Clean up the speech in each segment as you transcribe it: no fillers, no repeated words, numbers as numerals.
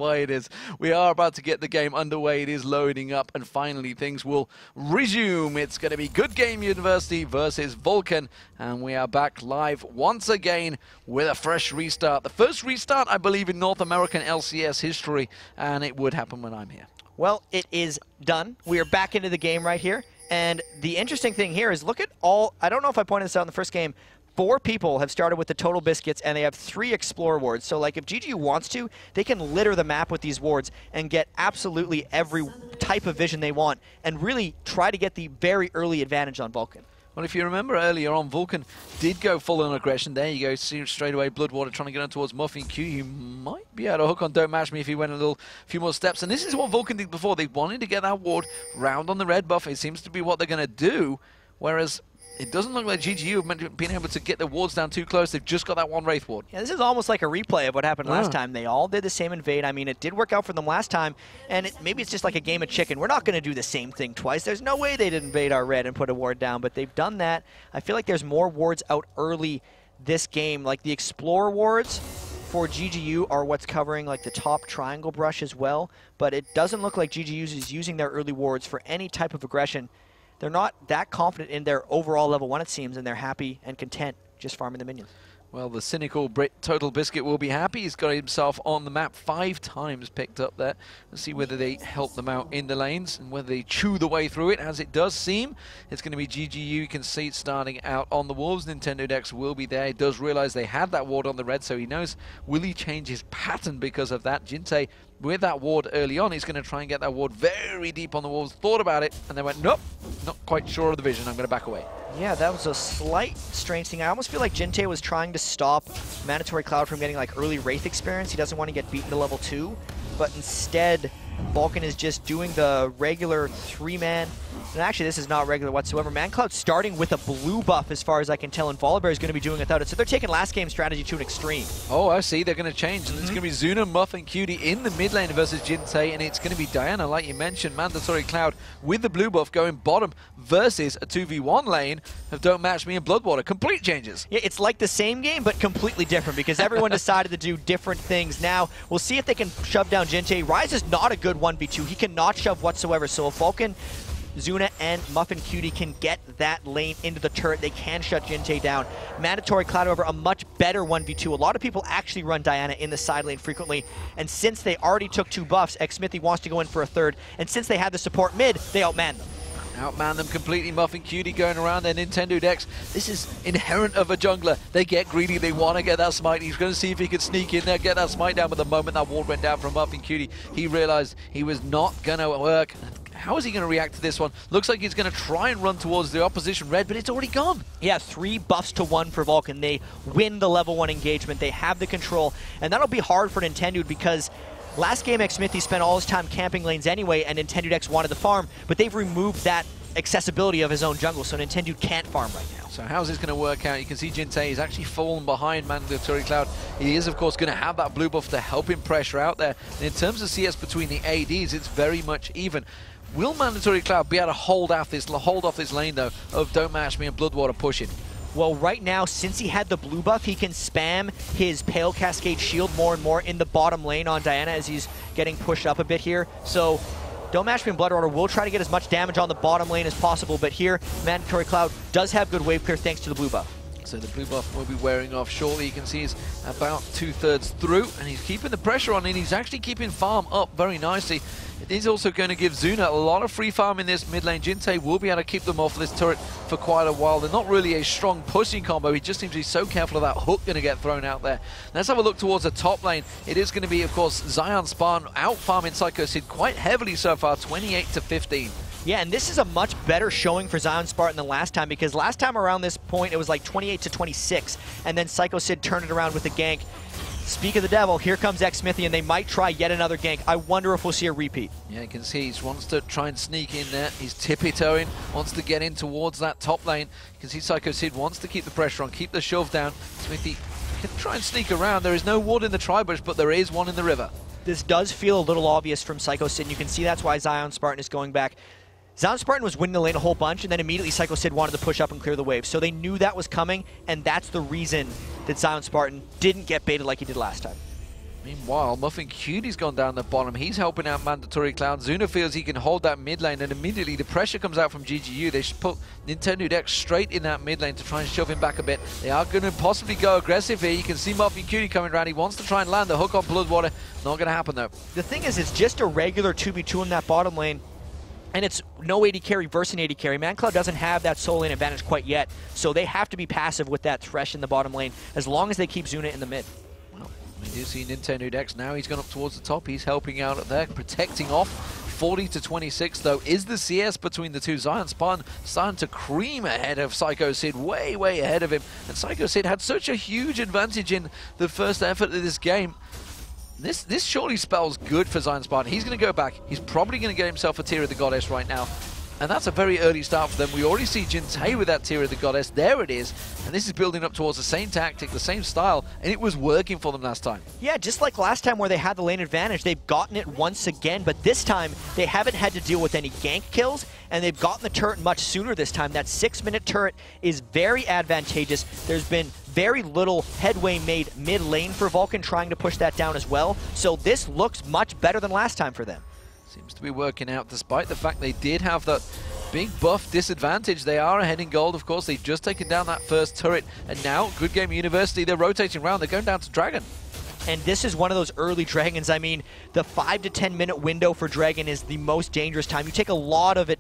why it is. We are about to get the game underway. It is loading up, and finally things will resume. It's going to be Good Game University versus Vulcan, and we are back live once again with a fresh restart. The first restart, I believe, in North American LCS history, and it would happen when I'm here. Well, it is done. We are back into the game right here. And the interesting thing here is look at all, I don't know if I pointed this out in the first game, 4 people have started with the total biscuits, and they have 3 Explorer wards. So, like, if GGU wants to, they can litter the map with these wards and get absolutely every type of vision they want and really try to get the very early advantage on Vulcan. Well, if you remember earlier on, Vulcan did go full on aggression. There you go, see straight away, Bloodwater trying to get on towards Muffin Q. He might be able to hook on Don't Match Me if he went a few more steps. And this is what Vulcan did before. They wanted to get that ward round on the red buff. It seems to be what they're going to do, whereas it doesn't look like GGU have been able to get the wards down too close. They've just got that one Wraith ward. Yeah, this is almost like a replay of what happened last time. They all did the same invade. I mean, it did work out for them last time, and maybe it's just like a game of chicken. We're not going to do the same thing twice. There's no way they'd invade our red and put a ward down, but they've done that. I feel like there's more wards out early this game. Like the Explorer wards for GGU are what's covering like the top triangle brush as well, but it doesn't look like GGU is using their early wards for any type of aggression. They're not that confident in their overall level 1, it seems, and they're happy and content just farming the minions. Well, the cynical Total Biscuit will be happy. He's got himself on the map 5 times picked up there. Let's see whether they help them out in the lanes and whether they chew the way through it. As it does seem, it's going to be GGU. You can see it starting out on the Wolves. Nintendo Dex will be there. He does realize they had that ward on the red, so he knows, will he change his pattern because of that? Jinte, with that ward early on, he's going to try and get that ward very deep on the Wolves. Thought about it, and they went, nope, not quite sure of the vision. I'm going to back away. Yeah, that was a slight strange thing. I almost feel like Jinte was trying to stop Mandatory Cloud from getting like early Wraith experience. He doesn't want to get beaten to level 2, but instead Vulcan is just doing the regular 3-man. And actually, this is not regular whatsoever. ManCloud's starting with a blue buff as far as I can tell, and Volibear is going to be doing without it. So they're taking last game strategy to an extreme. Oh, I see. They're going to change. And it's going to be Zuna, Muff, and Cutie in the mid lane versus Jinte, and it's going to be Diana, like you mentioned, Mandatory Cloud with the blue buff going bottom versus a 2v1 lane of Don't Match Me and Bloodwater. Complete changes. Yeah, it's like the same game, but completely different because everyone decided to do different things. Now, we'll see if they can shove down Jinte. Ryze is not a good 1v2. He cannot shove whatsoever. So if Vulcan, Zuna, and Muffin Cutie can get that lane into the turret, they can shut Jinte down. Mandatory Cloud, however, a much better 1v2. A lot of people actually run Diana in the side lane frequently, and since they already took 2 buffs, Xmithy wants to go in for a 3rd, and since they had the support mid, they outman them. Outman them completely. Muffin Cutie going around their Nintendo Dex. This is inherent of a jungler. They get greedy. They want to get that smite. He's going to see if he can sneak in there, get that smite down. But the moment that ward went down from Muffin Cutie, he realized he was not going to work. How is he going to react to this one? Looks like he's going to try and run towards the opposition red, but it's already gone. Yeah, 3 buffs to 1 for Vulcan. They win the level 1 engagement. They have the control, and that'll be hard for Nintendo because last game Xmithy spent all his time camping lanes anyway, and Nintendo Dex wanted the farm, but they've removed that accessibility of his own jungle, so Nintendo can't farm right now. So how's this going to work out? You can see Jinte is actually fallen behind Mandatory Cloud. He is, of course, going to have that blue buff to help him pressure out there. And in terms of CS between the ADs, it's very much even. Will Mandatory Cloud be able to hold off this lane, though, of Don't Match Me and Bloodwater pushing? Well, right now, since he had the blue buff, he can spam his Pale Cascade shield more and more in the bottom lane on Diana as he's getting pushed up a bit here. So Don't Match Me and Bloodwater will try to get as much damage on the bottom lane as possible, but here, Mandatory Cloud does have good wave clear thanks to the blue buff. So the blue buff will be wearing off shortly. You can see he's about 2/3 through, and he's keeping the pressure on, and he's actually keeping farm up very nicely. It is also going to give Zuna a lot of free farm in this mid lane. Jinte will be able to keep them off this turret for quite a while. They're not really a strong pushing combo. He just seems to be so careful of that hook going to get thrown out there. Let's have a look towards the top lane. It is going to be, of course, Zion Spartan out farming Psycho Sid quite heavily so far, 28-15. Yeah, and this is a much better showing for Zion Spartan than last time, because last time around this point it was like 28-26, and then Psycho Sid turned it around with a gank. Speak of the devil, here comes Xmithy, and they might try yet another gank. I wonder if we'll see a repeat. Yeah, you can see he wants to try and sneak in there. He's tippy-toeing, wants to get in towards that top lane. You can see Psycho Sid wants to keep the pressure on, keep the shove down. Smithy can try and sneak around. There is no ward in the tri-bush, but there is one in the river. This does feel a little obvious from Psycho Sid, and you can see that's why Zion Spartan is going back. Zion Spartan was winning the lane a whole bunch, and then immediately Psycho Sid wanted to push up and clear the wave. So they knew that was coming, and that's the reason that Zion Spartan didn't get baited like he did last time. Meanwhile, Muffin Cutie's gone down the bottom. He's helping out Mandatory Cloud. Zuna feels he can hold that mid lane, and immediately the pressure comes out from GGU. They should put Nintendo Dex straight in that mid lane to try and shove him back a bit. They are going to possibly go aggressive here. You can see Muffin Cutie coming around. He wants to try and land the hook on Bloodwater. Not going to happen, though. The thing is, it's just a regular 2v2 in that bottom lane. And it's no AD carry versus an AD carry. ManCloud doesn't have that solo lane advantage quite yet, so they have to be passive with that Thresh in the bottom lane as long as they keep Zuna in the mid. Well, we do see Nintendo Dex now. He's gone up towards the top. He's helping out up there, protecting off. 40 to 26, though, is the CS between the two. Zion Spartan starting to cream ahead of Psycho Sid, way, way ahead of him. And Psycho Sid had such a huge advantage in the first effort of this game. This surely spells good for Zion Spartan. He's going to go back. He's probably going to get himself a Tear of the Goddess right now. And that's a very early start for them. We already see Jintei with that Tear of the Goddess. There it is. And this is building up towards the same tactic, the same style. And it was working for them last time. Yeah, just like last time where they had the lane advantage, they've gotten it once again. But this time, they haven't had to deal with any gank kills. And they've gotten the turret much sooner this time. That 6-minute turret is very advantageous. There's been very little headway made mid lane for Vulcan trying to push that down as well. So this looks much better than last time for them. Seems to be working out despite the fact they did have that big buff disadvantage. They are ahead in gold, of course. They've just taken down that first turret. And now, Good Game University, they're rotating around. They're going down to Dragon. And this is one of those early Dragons. I mean, the 5 to 10 minute window for Dragon is the most dangerous time. You take a lot of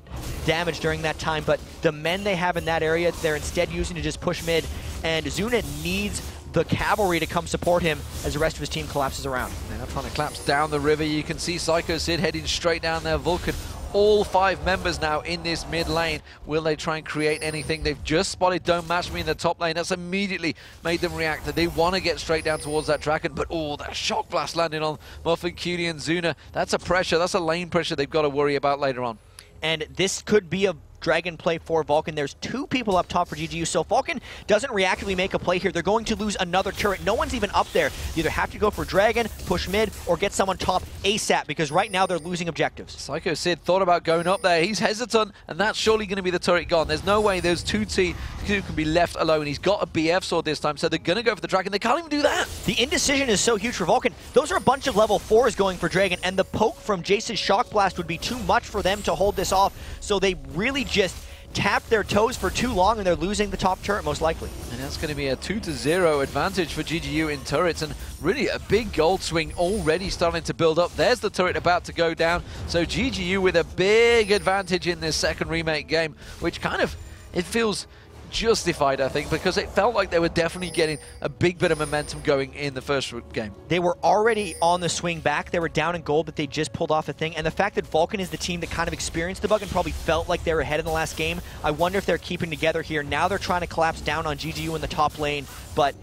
damage during that time, but the men they have in that area, they're instead using to just push mid. And Zuna needs the cavalry to come support him as the rest of his team collapses around. They're trying to collapse down the river. You can see Psycho Sid heading straight down there. Vulcan, all 5 members now in this mid lane. Will they try and create anything? They've just spotted Don't Match Me in the top lane. That's immediately made them react that they want to get straight down towards that Dragon, but oh, that shock blast landing on Muffin Cutie and Zuna. That's a pressure. That's a lane pressure they've got to worry about later on. And this could be a Dragon play for Vulcan. There's 2 people up top for GGU, so Vulcan doesn't reactively make a play here. They're going to lose another turret. No one's even up there. You either have to go for Dragon, push mid, or get someone top ASAP, because right now they're losing objectives. Psycho Sid thought about going up there. He's hesitant, and that's surely going to be the turret gone. There's no way those two can be left alone. He's got a BF sword this time, so they're going to go for the Dragon. They can't even do that. The indecision is so huge for Vulcan. Those are a bunch of level 4s going for Dragon, and the poke from Jace's Shock Blast would be too much for them to hold this off, so they really just tapped their toes for too long, and they're losing the top turret most likely. And that's going to be a 2-0 advantage for GGU in turrets, and really a big gold swing already starting to build up. There's the turret about to go down, so GGU with a big advantage in this second remake game, which kind of, it feels justified, I think, because it felt like they were definitely getting a big bit of momentum going in the first game. They were already on the swing back. They were down in gold, but they just pulled off a thing. And the fact that Vulcan is the team that kind of experienced the bug and probably felt like they were ahead in the last game, I wonder if they're keeping together here. Now they're trying to collapse down on GGU in the top lane, but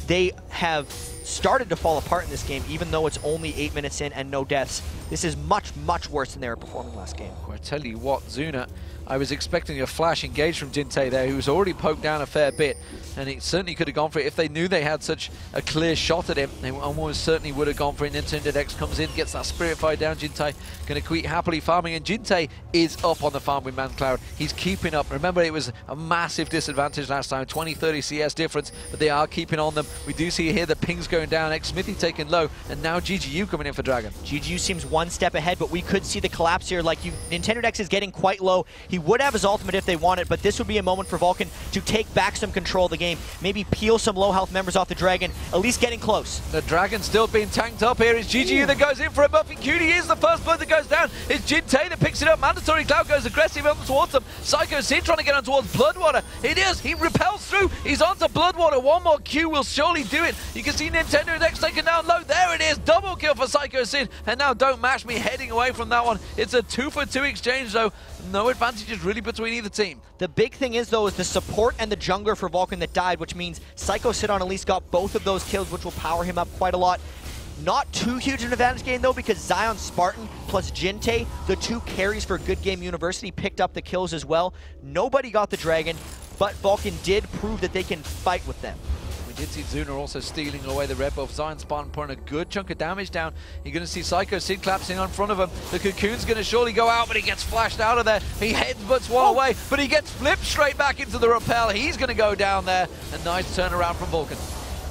they have started to fall apart in this game, even though it's only 8 minutes in and no deaths. This is much, much worse than they were performing last game. Well, I tell you what, Zuna, I was expecting a flash engage from Jintei there, who was already poked down a fair bit, and he certainly could have gone for it. If they knew they had such a clear shot at him, they almost certainly would have gone for it. Nintendo Dex comes in, gets that Spirit Fire down. Jintei going to keep happily farming, and Jintei is up on the farm with ManCloud. He's keeping up. Remember, it was a massive disadvantage last time, 20-30 CS difference, but they are keeping on them. We do see here the pings going down, X-Smithy taken low, and now GGU coming in for Dragon. GGU seems one step ahead, but we could see the collapse here. Like, Nintendo Dex is getting quite low. He would have his ultimate if they wanted, but this would be a moment for Vulcan to take back some control of the game, maybe peel some low health members off the Dragon, at least getting close. The Dragon still being tanked up here. It's GGU that goes in for a Muffin Cutie. Is the first blood that goes down. It's Jintei that picks it up. Mandatory Cloud goes aggressive up towards them. Psycho Sid trying to get on towards Bloodwater. It is. He repels through. He's onto Bloodwater. One more Q will surely do it. You can see Nintendo Dex taken down low. There it is. Double kill for Psycho Sid. And now Don't Match Me heading away from that one. It's a 2-for-2 exchange, though. No advantages really between either team. The big thing is, though, is the support and the jungler for Vulcan that died, which means Psycho Sidon at least got both of those kills, which will power him up quite a lot. Not too huge an advantage game, though, because Zion Spartan plus Jintei, the 2 carries for Good Game University, picked up the kills as well. Nobody got the Dragon, but Vulcan did prove that they can fight with them. We did see Zuna also stealing away the red buff. Zion Spartan putting a good chunk of damage down. You're going to see Psycho Sid collapsing on front of him. The Cocoon's going to surely go out, but he gets flashed out of there. He headbutts one away, but he gets flipped straight back into the rappel. He's going to go down there. A nice turnaround from Vulcan.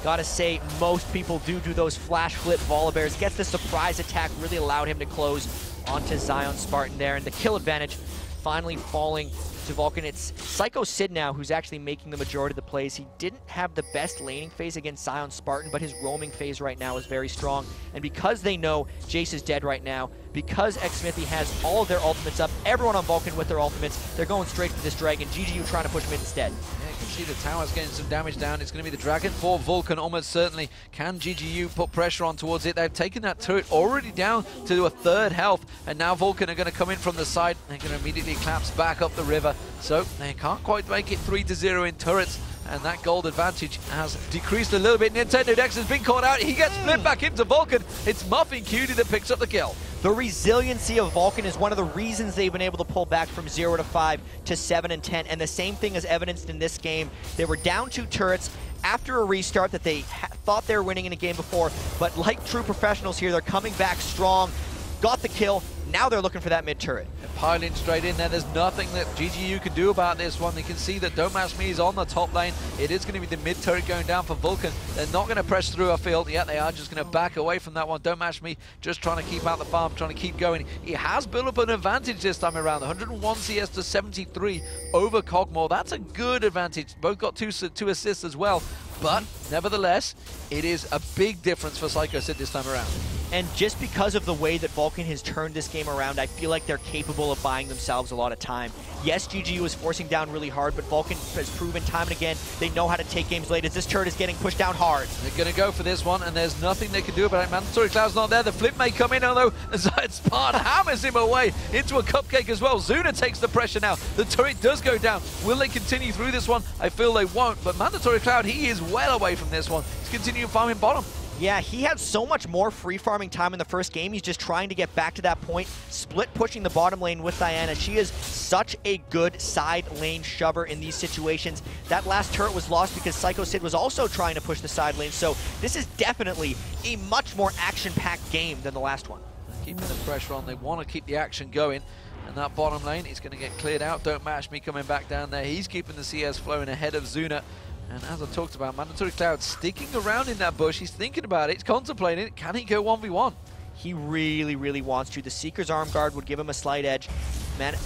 Gotta say, most people do those flash flip Volibears. Gets the surprise attack, really allowed him to close onto Zion Spartan there, and the kill advantage finally falling to Vulcan. It's Psycho Sid now who's actually making the majority of the plays. He didn't have the best laning phase against Zion Spartan, but his roaming phase right now is very strong. And because they know Jace is dead right now, because Xsmithy has all of their ultimates up, everyone on Vulcan with their ultimates, they're going straight for this dragon. GGU trying to push mid instead. Yeah, you can see the tower's getting some damage down. It's going to be the dragon for Vulcan, almost certainly. Can GGU put pressure on towards it? They've taken that turret already down to a third health, and now Vulcan are going to come in from the side. They're going to immediately collapse back up the river, so they can't quite make it 3-0 in turrets. And that gold advantage has decreased a little bit. Nintendo Dex has been caught out. He gets flipped back into Vulcan. It's Muffin Cutie that picks up the kill. The resiliency of Vulcan is one of the reasons they've been able to pull back from 0 to 5 to 7 and 10. And the same thing is evidenced in this game. They were down 2 turrets after a restart that they thought they were winning in a game before. But like true professionals here, they're coming back strong. Got the kill. Now they're looking for that mid turret. Piling straight in there. There's nothing that GGU can do about this one. They can see that Don't Match Me is on the top lane. It is going to be the mid turret going down for Vulcan. They're not going to press through a field. Yeah, they are just going to back away from that one. Don't Match Me just trying to keep out the farm, trying to keep going. He has built up an advantage this time around. 101 CS to 73 over Cogmore. That's a good advantage. Both got two assists as well. But nevertheless, it is a big difference for Psycho Sid this time around. And just because of the way that Vulcan has turned this game around, I feel like they're capable of buying themselves a lot of time. Yes, GGU is forcing down really hard, but Vulcan has proven time and again they know how to take games late as this turret is getting pushed down hard. They're going to go for this one, and there's nothing they can do about it. Mandatory Cloud's not there. The flip may come in, although Zion Spartan hammers him away into a cupcake as well. Zuna takes the pressure now. The turret does go down. Will they continue through this one? I feel they won't, but Mandatory Cloud, he is well away from this one. He's continuing farming bottom. Yeah, he had so much more free farming time in the first game. He's just trying to get back to that point, split pushing the bottom lane with Diana. She is such a good side lane shover in these situations. That last turret was lost because Psycho Sid was also trying to push the side lane, so this is definitely a much more action-packed game than the last one. Keeping the pressure on, they want to keep the action going. And that bottom lane is going to get cleared out. Don't Match Me coming back down there. He's keeping the CS flowing ahead of Zuna. And as I talked about, Mandatory Cloud sticking around in that bush. He's thinking about it. He's contemplating it. Can he go 1v1? He really, really wants to. The Seeker's Arm Guard would give him a slight edge.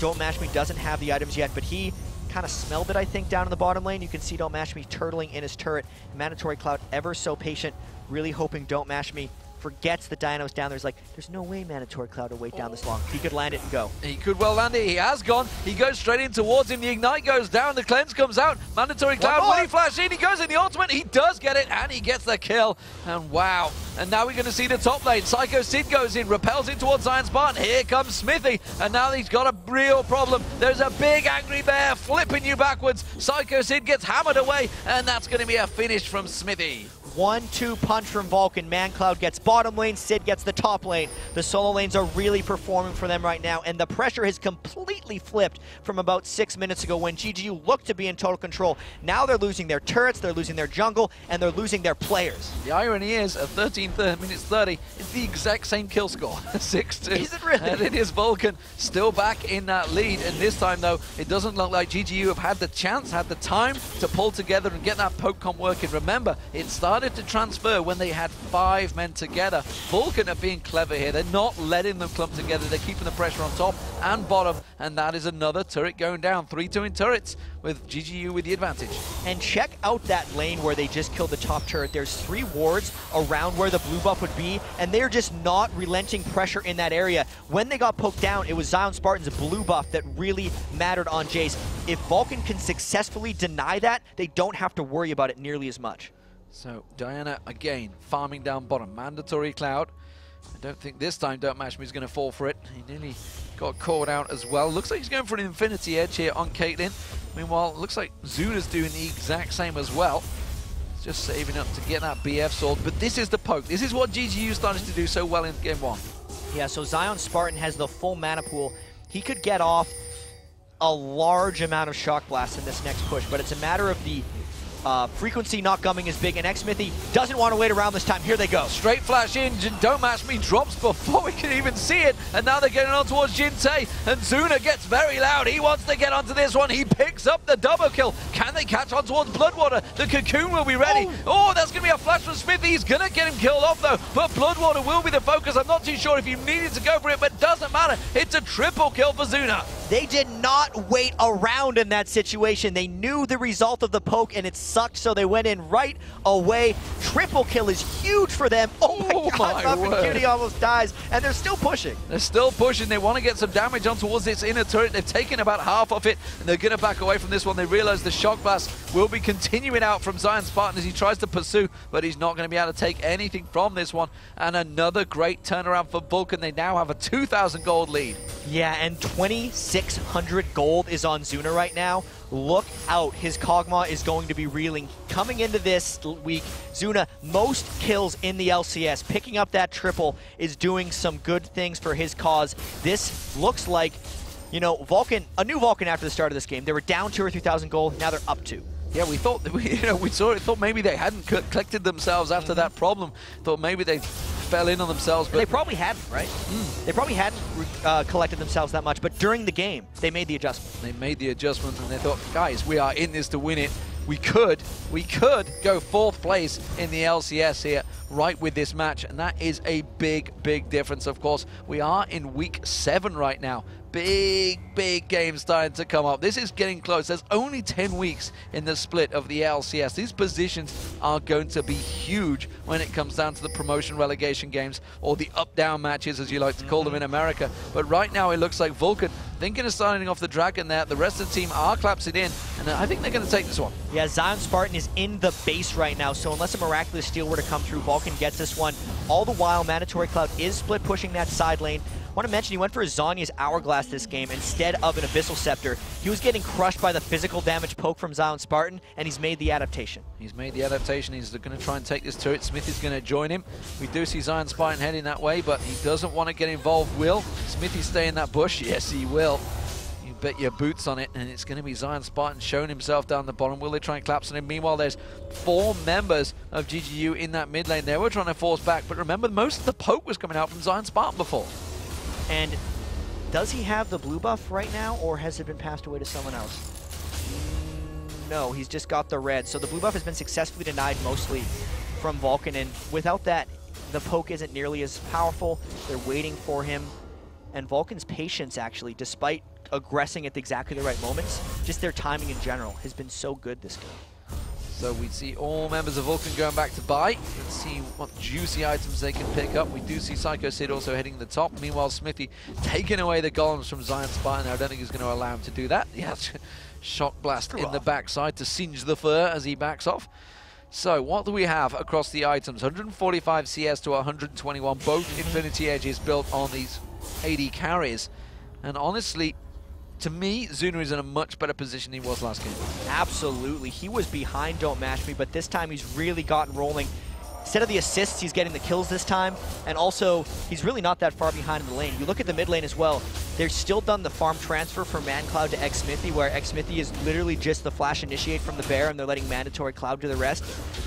Don't Match Me doesn't have the items yet, but he kind of smelled it, I think, down in the bottom lane. You can see Don't Match Me turtling in his turret. Mandatory Cloud ever so patient, really hoping Don't Match Me forgets that Dino's down there. He's like, there's no way Mandatory Cloud will wait down this long. He could land it and go. He could well land it. He has gone. He goes straight in towards him. The Ignite goes down. The Cleanse comes out. Mandatory Cloud, will he flash in? He goes in the ultimate. He does get it, and he gets the kill. And wow. And now we're going to see the top lane. Psycho Sid goes in, repels in towards Zion Spartan. Here comes Smithy, and now he's got a real problem. There's a big angry bear flipping you backwards. Psycho Sid gets hammered away, and that's going to be a finish from Smithy. 1-2 punch from Vulcan. ManCloud gets bottom lane, Sid gets the top lane. The solo lanes are really performing for them right now, and the pressure has completely flipped from about 6 minutes ago when GGU looked to be in total control. Now they're losing their turrets, they're losing their jungle, and they're losing their players. The irony is, at 13 minutes 30, it's the exact same kill score, 6-2. Is it really? And it is Vulcan still back in that lead, and this time, though, it doesn't look like GGU have had the chance, had the time to pull together and get that poke comp working. Remember, it started to transfer when they had 5 men together. Vulcan are being clever here. They're not letting them clump together. They're keeping the pressure on top and bottom, and that is another turret going down. 3-2 in turrets with GGU with the advantage. And check out that lane where they just killed the top turret. There's 3 wards around where the blue buff would be, and they're just not relenting pressure in that area. When they got poked down, it was Zion Spartan's blue buff that really mattered on Jace. If Vulcan can successfully deny that, they don't have to worry about it nearly as much. So Diana again farming down bottom. Mandatory Cloud. I don't think this time Don't Match Me is going to fall for it. He nearly got caught out as well. Looks like he's going for an Infinity Edge here on Caitlyn. Meanwhile, it looks like Zuna's doing the exact same as well. He's just saving up to get that BF sword. But this is the poke. This is what GGU started to do so well in Game 1. Yeah, so Zion Spartan has the full mana pool. He could get off a large amount of Shock Blast in this next push, but it's a matter of the frequency not coming as big, and xMithy doesn't want to wait around this time. Here they go. Straight flash in, Don't Match Me drops before we can even see it, and now they're getting on towards Jintei, and Zuna gets very loud. He wants to get onto this one. He picks up the double kill. Can they catch on towards Bloodwater? The Cocoon will be ready. Oh, that's going to be a flash from Smithy. He's going to get him killed off, though, but Bloodwater will be the focus. I'm not too sure if you needed to go for it, but doesn't matter. It's a triple kill for Zuna. They did not wait around in that situation. They knew the result of the poke, and it sucked, so they went in right away. Triple kill is huge for them. Oh my God, Cutie almost dies, and they're still pushing. They're still pushing. They want to get some damage on towards this inner turret. They've taken about half of it, and they're going to back away from this one. They realize the shock blast will be continuing out from Zion Spartan as he tries to pursue, but he's not going to be able to take anything from this one. And another great turnaround for Vulcan. They now have a 2,000 gold lead. Yeah, and 2,600 gold is on Zuna right now. Look out, his Kog'Maw is going to be reeling. Coming into this week, Zuna, most kills in the LCS. Picking up that triple is doing some good things for his cause. This looks like, you know, Vulcan, a new Vulcan after the start of this game. They were down 2,000 or 3,000 gold, now they're up 2. Yeah, we thought, we saw it, thought maybe they hadn't collected themselves after that problem. Thought maybe they fell in on themselves. But they probably hadn't, right? They probably hadn't collected themselves that much, but during the game, they made the adjustment. They made the adjustment, and they thought, guys, we are in this to win it. We could go 4th place in the LCS here, right with this match, and that is a big, big difference. Of course, we are in week 7 right now. Big games starting to come up. This is getting close. There's only 10 weeks in the split of the LCS. These positions are going to be huge when it comes down to the promotion relegation games, or the up-down matches, as you like to call them in America. But right now, it looks like Vulcan thinking of starting off the Dragon there. The rest of the team are collapsing in, and I think they're going to take this one. Yeah, Zion Spartan is in the base right now, so unless a miraculous steal were to come through, Vulcan gets this one. All the while, Mandatory Cloud is split pushing that side lane. I want to mention he went for his Zhonya's Hourglass this game instead of an Abyssal Scepter. He was getting crushed by the physical damage poke from Zion Spartan, and he's made the adaptation. He's going to try and take this turret. Smith is going to join him. We do see Zion Spartan heading that way, but he doesn't want to get involved. Will Smithy stay in that bush? Yes, he will. You bet your boots on it, and it's going to be Zion Spartan showing himself down the bottom. Will they try and collapse on him? Meanwhile, there's 4 members of GGU in that mid lane. They were trying to force back, but remember, most of the poke was coming out from Zion Spartan before. And does he have the blue buff right now, or has it been passed away to someone else? No, he's just got the red. So the blue buff has been successfully denied mostly from Vulcan, and without that, the poke isn't nearly as powerful. They're waiting for him. And Vulcan's patience, actually, despite aggressing at exactly the right moments, just their timing in general has been so good this game. So we see all members of Vulcan going back to buy. Let's see what juicy items they can pick up. We do see Psycho Sid also heading the top. Meanwhile, Smithy taking away the golems from Zion Spartan. I don't think he's going to allow him to do that. Yeah, shock blast in the backside to singe the fur as he backs off. So what do we have across the items? 145 CS to 121, both Infinity Edges built on these AD carries. And honestly, to me, Zuna is in a much better position than he was last game. Absolutely. He was behind Don't Match Me, but this time he's really gotten rolling. Instead of the assists, he's getting the kills this time, and also, he's really not that far behind in the lane. You look at the mid lane as well, they've still done the farm transfer from ManCloud to xMithy, where xMithy is literally just the flash initiate from the bear, and they're letting Mandatory Cloud do the rest.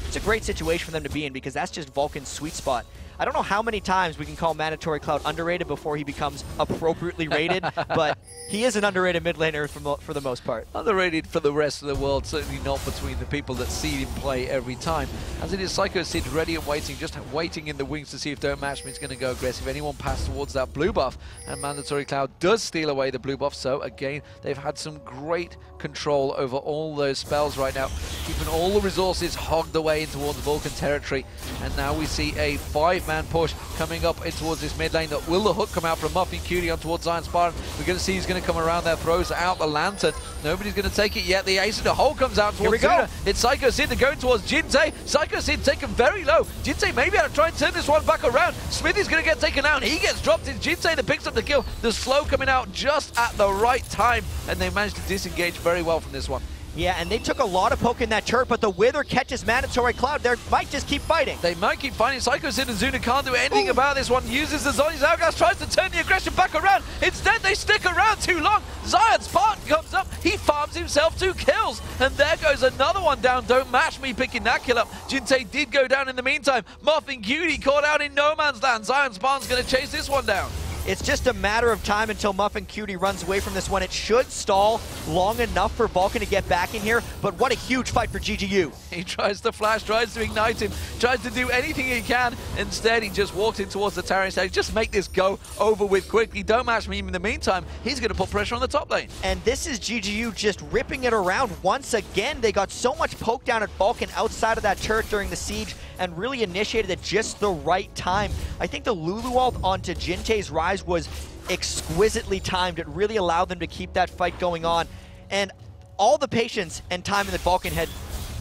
It's a great situation for them to be in, because that's just Vulcan's sweet spot. I don't know how many times we can call Mandatory Cloud underrated before he becomes appropriately rated, but he is an underrated mid laner for the most part. Underrated for the rest of the world, certainly not between the people that see him play every time. As it is, Psycho Sid ready and waiting, just waiting in the wings to see if Don't Match Me is going to go aggressive. Anyone pass towards that blue buff, and Mandatory Cloud does steal away the blue buff, so again, they've had some great control over all those spells right now, keeping all the resources hogged away in towards Vulcan territory, and now we see a 5-man push coming up in towards this mid lane. Will the hook come out from Muffy Cutie on towards Zion Spartan? We're going to see he's going to come around there, throws out the lantern. Nobody's going to take it yet. The ace of the hole comes out towards Zuna. It's Psycho Sid, they're going towards Jintei. Psycho Sid taken very low. Jintei maybe ought to try and turn this one back around. Smithy's going to get taken out, and he gets dropped. It's Jintei that picks up the kill. The slow coming out just at the right time, and they managed to disengage very well from this one. Yeah, and they took a lot of poke in that turret, but the Wither catches Mandatory Cloud. They might just keep fighting. They might keep fighting. Psycho Sid and Zuna can't do anything about this one. Uses the Zoni's Hourglass, tries to turn the aggression back around. Instead, they stick around too long. Zion Spartan comes up. He farms himself 2 kills. And there goes another one down. Don't match me picking that kill up. Jinte did go down in the meantime. Muffin Cutie caught out in no man's land. Zion Spartan's going to chase this one down. It's just a matter of time until Muffin Cutie runs away from this one. It should stall long enough for Vulcan to get back in here, but what a huge fight for GGU. He tries to flash, tries to ignite him, tries to do anything he can. Instead, he just walks in towards the tower and says, just make this go over with quickly. Don't match me in the meantime. He's going to put pressure on the top lane. And this is GGU just ripping it around once again. They got so much poke down at Vulcan outside of that turret during the siege and really initiated at just the right time. I think the Lulu ult onto Jinte's Rise was exquisitely timed. It really allowed them to keep that fight going on. And all the patience and time that Vulcan had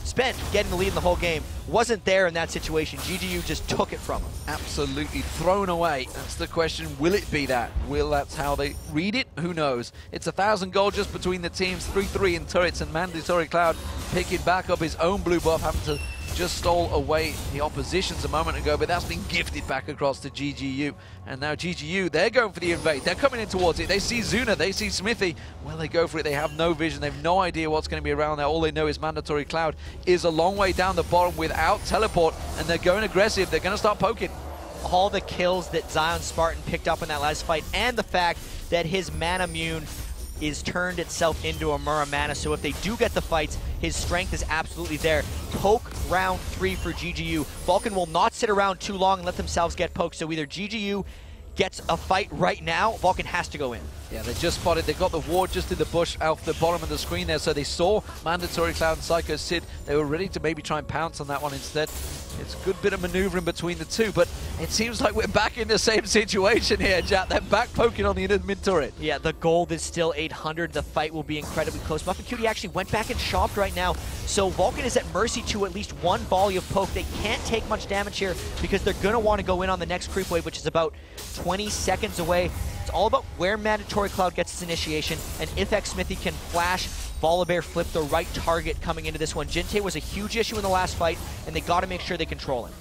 spent getting the lead in the whole game wasn't there in that situation. GGU just took it from them. Absolutely thrown away. That's the question. Will it be that? That's how they read it? Who knows? It's 1,000 gold just between the teams. 3-3 in turrets, and Mandatory Cloud picking back up his own blue buff, having to just stole away the opposition's a moment ago, but that's been gifted back across to GGU. And now GGU, they're going for the invade. They're coming in towards it. They see Zuna, they see Smithy. Well, they go for it. They have no vision. They have no idea what's going to be around there. All they know is Mandatory Cloud is a long way down the bottom without teleport, and they're going aggressive. They're going to start poking. All the kills that Zion Spartan picked up in that last fight, and the fact that his mana immune is turned itself into a Muramana, so if they do get the fights, his strength is absolutely there. Poke round 3 for GGU. Vulcan will not sit around too long and let themselves get poked, so either GGU gets a fight right now, Vulcan has to go in. Yeah, they just spotted, they got the ward just in the bush off the bottom of the screen there, so they saw Mandatory Cloud and Psycho Sid. They were ready to maybe try and pounce on that one instead. It's a good bit of maneuvering between the two, but it seems like we're back in the same situation here, Jack. They're back poking on the inner mid turret. Yeah, the gold is still 800. The fight will be incredibly close. Muffin Cutie actually went back and shopped right now, so Vulcan is at mercy to at least one volley of poke. They can't take much damage here because they're going to want to go in on the next creep wave, which is about 20 seconds away. It's all about where Mandatory Cloud gets its initiation, and if Smithy can flash, Volibear flip the right target coming into this one. Jinte was a huge issue in the last fight, and they got to make sure they control him.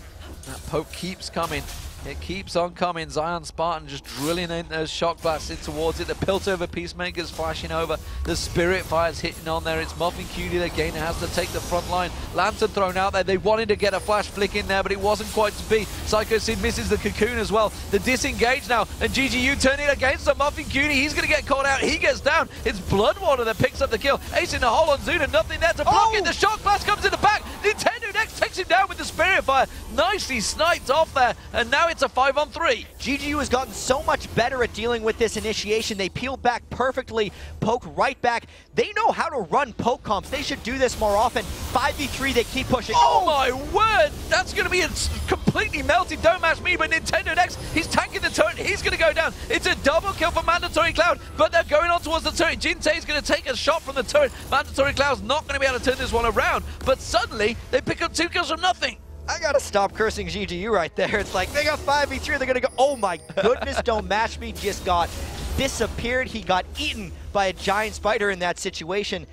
That poke keeps coming. It keeps on coming. Zion Spartan just drilling in those shock blasts in towards it. The Piltover Peacemakers flashing over. The Spirit Fire's hitting on there. It's Muffin Cutie again who has to take the front line. Lantern thrown out there. They wanted to get a flash flick in there, but it wasn't quite to be. Psycho Sid misses the cocoon as well. The disengage now, and GGU turning against the Muffin Cutie. He's going to get caught out. He gets down. It's Bloodwater that picks up the kill. Ace in the hole on Zuna. Nothing there to block it. The shock blast comes in the back. Nintendo next takes him down with the Spirit Fire. Nicely sniped off there, and now it's a 5-on-3. GGU has gotten so much better at dealing with this initiation. They peeled back perfectly, poke right back. They know how to run poke comps. They should do this more often. 5v3, they keep pushing. Oh my word! That's going to be a completely melted. Don't match me, but Nintendo next. He's tanking the turret. He's going to go down. It's a double kill for Mandatory Cloud, but they're going on towards the turret. Jinte's going to take a shot from the turret. Mandatory Cloud's not going to be able to turn this one around, but suddenly they pick up 2 kills from nothing. I gotta stop cursing GGU right there. It's like, they got 5v3, they're gonna go, oh my goodness, Don't Match Me just got disappeared. He got eaten by a giant spider in that situation.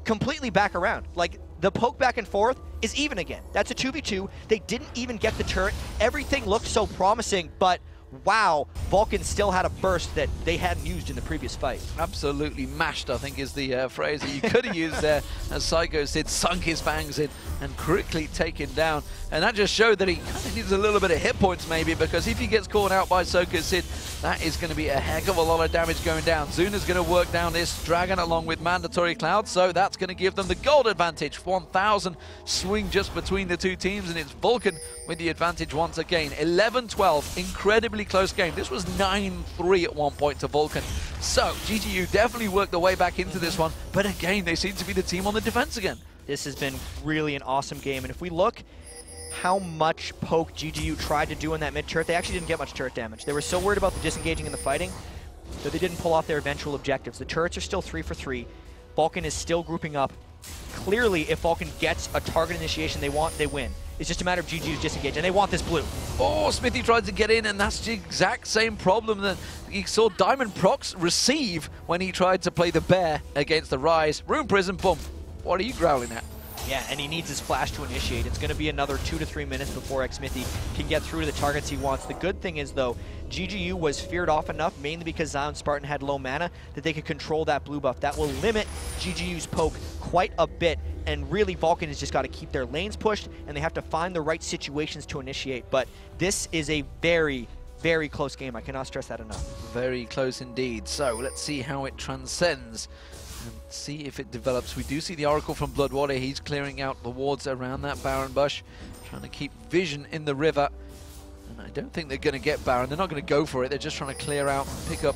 Completely back around. Like, the poke back and forth is even again. That's a 2v2. They didn't even get the turret. Everything looked so promising, but wow, Vulcan still had a burst that they hadn't used in the previous fight. Absolutely mashed, I think, is the phrase that you could have used there, as Psycho Sid sunk his fangs in and quickly taken down. And that just showed that he kind of needs a little bit of hit points maybe, because if he gets caught out by Psycho Sid, that is going to be a heck of a lot of damage going down. Zuna's going to work down this Dragon along with Mandatory Cloud, so that's going to give them the gold advantage. 1,000 swing just between the two teams, and it's Vulcan with the advantage once again. 11-12, incredibly close game. This was 9-3 at one point to Vulcan. So GGU definitely worked their way back into this one, but again, they seem to be the team on the defense again. This has been really an awesome game, and if we look how much poke GGU tried to do in that mid turret, they actually didn't get much turret damage. They were so worried about the disengaging and the fighting that they didn't pull off their eventual objectives. The turrets are still 3 for 3. Vulcan is still grouping up. Clearly, if Vulcan gets a target initiation they want, they win. It's just a matter of GGU's disengage, and they want this blue. Oh, Smithy tried to get in, and that's the exact same problem that he saw Diamond Prox receive when he tried to play the bear against the Rise. Rune Prison, boom. What are you growling at? Yeah, and he needs his flash to initiate. It's going to be another 2 to 3 minutes before Xmithy can get through to the targets he wants. The good thing is, though, GGU was feared off enough, mainly because Zion Spartan had low mana, that they could control that blue buff. That will limit GGU's poke quite a bit, and really Vulcan has just got to keep their lanes pushed, and they have to find the right situations to initiate. But this is a very, very close game. I cannot stress that enough. Very close indeed. So let's see how it transcends and see if it develops. We do see the Oracle from Bloodwater. He's clearing out the wards around that Baron bush, trying to keep vision in the river. And I don't think they're going to get Baron. They're not going to go for it. They're just trying to clear out and pick up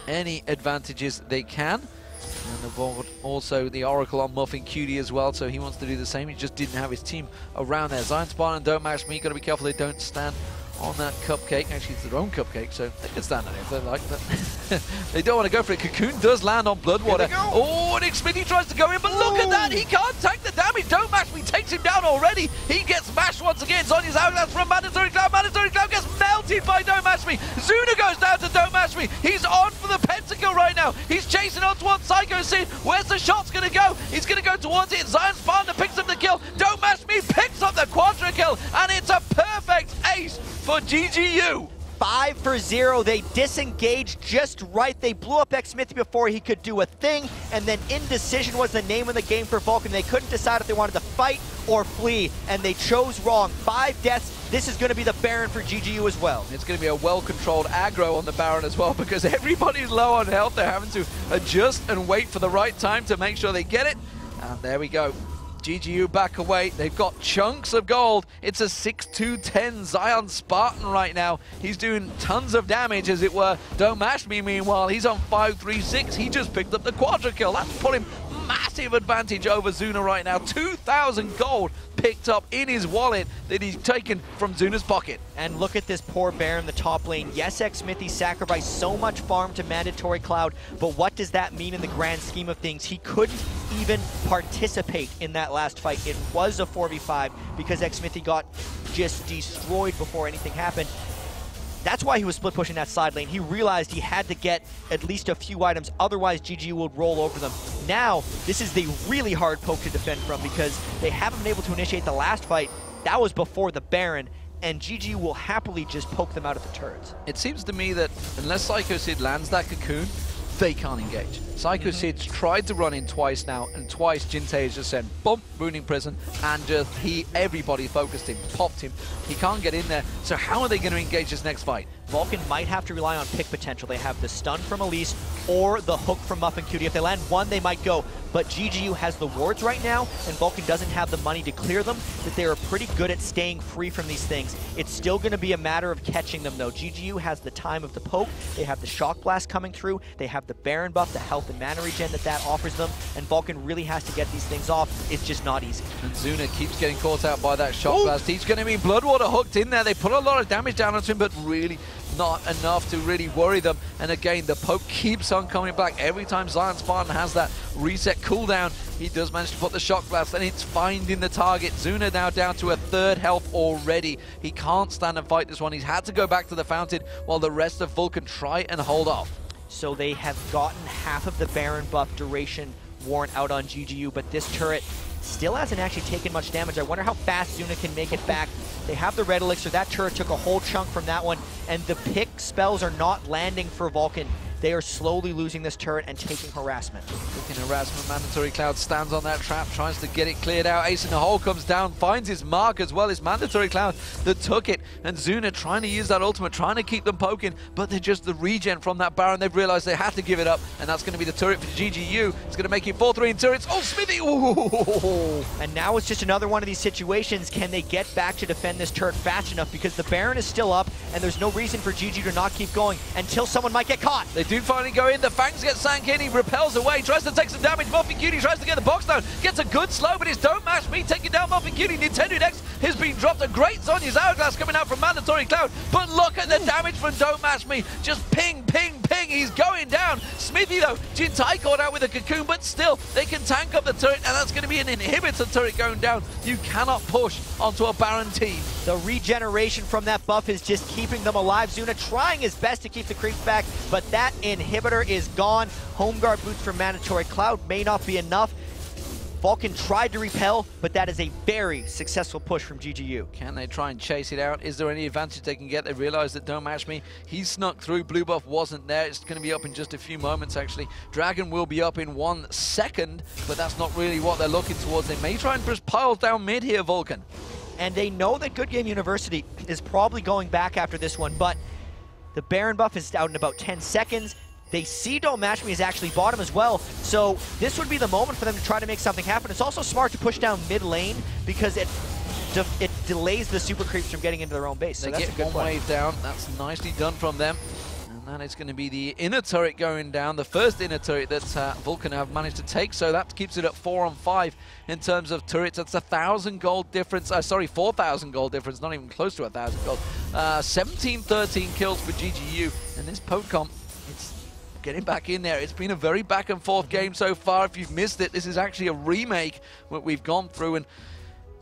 any advantages they can. And the Vault, also the Oracle on Muffin Cutie as well, so he wants to do the same. He just didn't have his team around there. Zion Spartan don't match me. Got to be careful they don't stand on that cupcake. Actually, it's their own cupcake, so they can stand on it if they like, but they don't want to go for it. Cocoon does land on Bloodwater. Oh, and Xmithy tries to go in, but look at that! He can't take the damage. Don't Match Me takes him down already. He gets mashed once again. Zonya's Hourglass from Mandatory Cloud. Mandatory Cloud gets melted by Don't Match Me. Zuna goes down to Don't Match Me. He's on for the pentakill right now. He's chasing on towards Psycho Sid. Where's the shot's going to go? He's going to go towards it. Zion's partner picks up the kill. Don't Match Me picks up the quadra kill, and it's a perfect ace for GGU. 5 for 0. They disengaged just right. They blew up Xmithy before he could do a thing, and then indecision was the name of the game for Vulcan. They couldn't decide if they wanted to fight or flee, and they chose wrong. 5 deaths. This is going to be the Baron for GGU as well. It's going to be a well-controlled aggro on the Baron as well, because everybody's low on health. They're having to adjust and wait for the right time to make sure they get it. And there we go. GGU back away. They've got chunks of gold. It's a 6-2-10 Zion Spartan right now. He's doing tons of damage, as it were. Don't Match Me, meanwhile, he's on 5-3-6. He just picked up the quadra kill. That's put him massive advantage over Zuna right now. 2,000 gold picked up in his wallet that he's taken from Zuna's pocket. And look at this poor Baron in the top lane. Yes, Xmithy sacrificed so much farm to Mandatory Cloud, but what does that mean in the grand scheme of things? He couldn't even participate in that last fight. It was a 4v5 because Xmithy got just destroyed before anything happened. That's why he was split pushing that side lane. He realized he had to get at least a few items, otherwise GGU would roll over them. Now, this is the really hard poke to defend from because they haven't been able to initiate the last fight. That was before the Baron, and GGU will happily just poke them out of the turrets. It seems to me that unless Psycho Sid lands that cocoon, they can't engage. Psycho Sid's tried to run in twice now, and twice Jintei has just said, bump, Ruining Prison, and just everybody focused him, popped him. He can't get in there, so how are they going to engage this next fight? Vulcan might have to rely on pick potential. They have the stun from Elise or the hook from Muffin Cutie. If they land one, they might go. But GGU has the wards right now, and Vulcan doesn't have the money to clear them, that they are pretty good at staying free from these things. It's still going to be a matter of catching them, though. GGU has the time of the poke. They have the Shock Blast coming through. They have the Baron buff, the health and mana regen that offers them, and Vulcan really has to get these things off. It's just not easy. And Zuna keeps getting caught out by that Shock Blast. He's going to be Bloodwater hooked in there. They put a lot of damage down onto him, but really not enough to really worry them. And again, the poke keeps on coming back. Every time Zion Spartan has that reset cooldown, he does manage to put the Shock Blast, and it's finding the target. Zuna now down to a 3rd health already. He can't stand and fight this one. He's had to go back to the fountain while the rest of Vulcan try and hold off. So they have gotten half of the Baron buff duration worn out on GGU, but this turret still hasn't actually taken much damage. I wonder how fast Zuna can make it back. They have the red elixir. That turret took a whole chunk from that one, and the pick spells are not landing for Vulcan. They are slowly losing this turret and taking harassment. Taking harassment. Mandatory Cloud stands on that trap, tries to get it cleared out. Ace in the hole comes down, finds his mark as well. It's Mandatory Cloud that took it, and Zuna trying to use that ultimate, trying to keep them poking, but they're just the regen from that Baron. They've realized they had to give it up, and that's going to be the turret for GGU. It's going to make it 4-3 in turrets. Oh, Smithy! Ooh. And now it's just another one of these situations. Can they get back to defend this turret fast enough? Because the Baron is still up, and there's no reason for GGU to not keep going until someone might get caught. They do finally go in. The Fangs get sank in. He repels away, tries to take some damage. Muffin Cutie tries to get the box down. Gets a good slow, but it's Don't Match Me taking down Muffin Cutie. Nintendo X has been dropped. A great Zonya's Hourglass coming out from Mandatory Cloud. But look at the damage from Don't Match Me. Just ping, ping, ping. He's going down. Smithy, though, Jintai caught out with a cocoon, but still, they can tank up the turret, and that's going to be an inhibitor turret going down. You cannot push onto a Baron team. The regeneration from that buff is just keeping them alive. Zuna trying his best to keep the creeps back, but that inhibitor is gone. Home guard boots from Mandatory Cloud may not be enough. Vulcan tried to repel, but that is a very successful push from GGU. Can they try and chase it out? Is there any advantage they can get? They realize that Don't Match Me, he snuck through. Blue buff wasn't there. It's going to be up in just a few moments, actually. Dragon will be up in 1 second, but that's not really what they're looking towards. They may try and push piles down mid here, Vulcan. And they know that Good Game University is probably going back after this one, but the Baron buff is out in about 10 seconds. They see Don't Match Me is actually bottom as well, so this would be the moment for them to try to make something happen. It's also smart to push down mid lane because it delays the super creeps from getting into their own base. So that's a good one wave down. That's nicely done from them. And that is going to be the inner turret going down, the first inner turret that Vulcan have managed to take. So that keeps it at 4-on-5 in terms of turrets. That's 1,000 gold difference. Sorry, 4,000 gold difference, not even close to 1,000 gold. 17-13 kills for GGU. And this Pokemon, it's getting back in there. It's been a very back and forth game so far. If you've missed it, this is actually a remake what we've gone through, and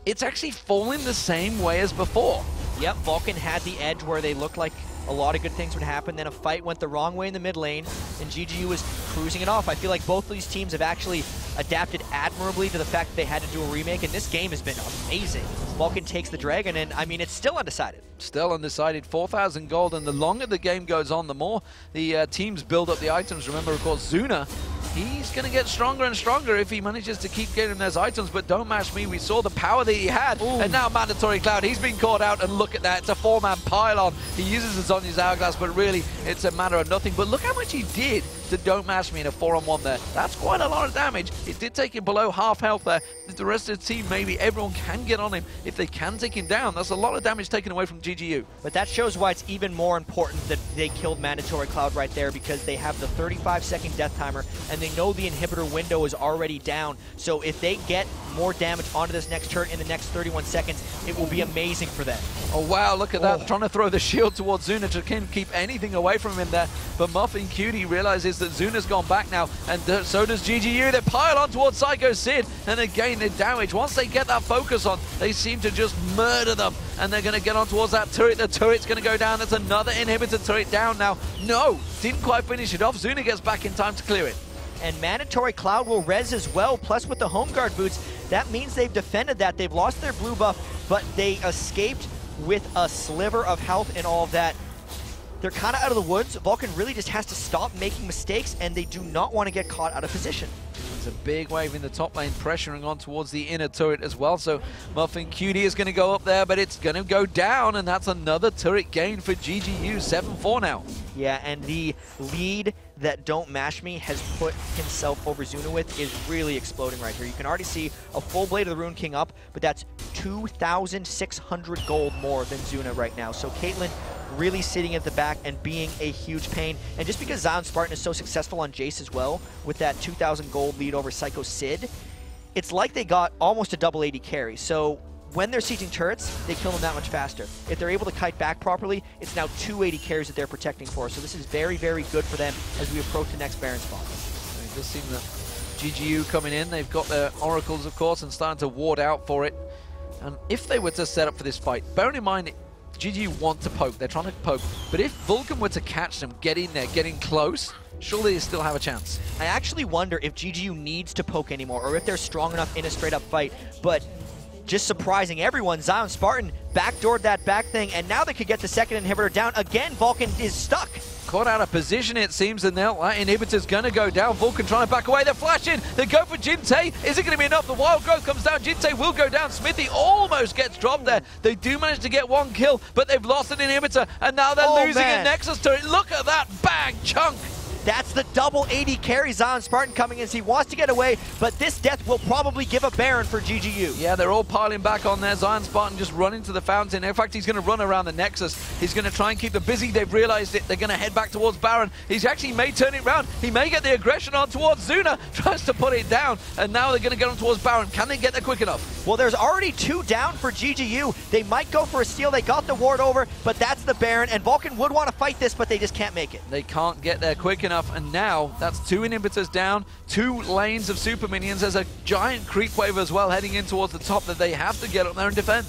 it's actually falling the same way as before. Yep, Vulcan had the edge where they looked like a lot of good things would happen. Then a fight went the wrong way in the mid lane, and GGU was cruising it off. I feel like both of these teams have actually adapted admirably to the fact that they had to do a remake, and this game has been amazing. Vulcan takes the Dragon, and I mean, it's still undecided. Still undecided, 4,000 gold, and the longer the game goes on, the more the teams build up the items. Remember, of course, Zuna, he's going to get stronger and stronger if he manages to keep getting those items, but Don't Match Me, we saw the power that he had. Ooh. And now Mandatory Cloud, he's been caught out, and look at that, it's a 4-man pylon. He uses his Sonya's Hourglass, but really, it's a matter of nothing. But look how much he did to Don't Match Me in a 4-on-1 there. That's quite a lot of damage. It did take him below half health there. The rest of the team, maybe everyone can get on him. If they can take him down, that's a lot of damage taken away from GGU. But that shows why it's even more important that they killed Mandatory Cloud right there, because they have the 35-second death timer, and they know the inhibitor window is already down. So if they get more damage onto this next turret in the next 31 seconds, it will be amazing for them. Oh, wow, look at that. Trying to throw the shield towards Zuna to keep anything away from him there. But Muffin Cutie realizes that Zuna's gone back now, and so does GGU. They pile on towards Psycho Sid, and again, the damage. Once they get that focus on, they seem to just murder them, and they're going to get on towards that turret. The turret's going to go down. That's another inhibitor turret down now. No, didn't quite finish it off. Zuna gets back in time to clear it. And Mandatory Cloud will res as well, plus with the Home Guard boots, that means they've defended that. They've lost their blue buff, but they escaped with a sliver of health and all of that. They're kind of out of the woods. Vulcan really just has to stop making mistakes, and they do not want to get caught out of position. There's a big wave in the top lane, pressuring on towards the inner turret as well. So Muffin Cutie is going to go up there, but it's going to go down, and that's another turret gain for GGU, 7-4 now. Yeah, and the lead that Don't Match Me has put himself over Zuna with is really exploding right here. You can already see a full Blade of the Rune King up, but that's 2,600 gold more than Zuna right now. So Caitlyn really sitting at the back and being a huge pain. And just because Zion Spartan is so successful on Jace as well, with that 2,000 gold lead over Psycho Sid, it's like they got almost a double 80 carry. So when they're sieging turrets, they kill them that much faster. If they're able to kite back properly, it's now 280 carries that they're protecting for. So this is very, very good for them as we approach the next Baron spot. It does seem that GGU coming in, they've got their oracles, of course, and starting to ward out for it. And if they were to set up for this fight, bearing in mind, GGU want to poke, they're trying to poke, but if Vulcan were to catch them, get in there, getting close, surely they still have a chance. I actually wonder if GGU needs to poke anymore, or if they're strong enough in a straight-up fight, but just surprising everyone, Zion Spartan backdoored that back thing, and now they could get the second inhibitor down. Again, Vulcan is stuck. Caught out of position, it seems, and now that inhibitor's going to go down. Vulcan trying to back away. They're flashing. They go for Jintei. Is it going to be enough? The wild growth comes down. Jintei will go down. Smithy almost gets dropped there. They do manage to get one kill, but they've lost an inhibitor, and now they're losing a Nexus turret. Look at that bang chunk. That's the double 80 carry. Zion Spartan coming in. He wants to get away, but this death will probably give a Baron for GGU. Yeah, they're all piling back on there. Zion Spartan just running to the fountain. In fact, he's going to run around the Nexus. He's going to try and keep them busy. They've realized it. They're going to head back towards Baron. He's actually may turn it around. He may get the aggression on towards Zuna. Tries to put it down, and now they're going to get on towards Baron. Can they get there quick enough? Well, there's already 2 down for GGU. They might go for a steal. They got the ward over, but that's the Baron, and Vulcan would want to fight this, but they just can't make it. They can't get there quick enough, and now that's 2 inhibitors down, 2 lanes of super minions. There's a giant creep wave as well heading in towards the top that they have to get up there and defend.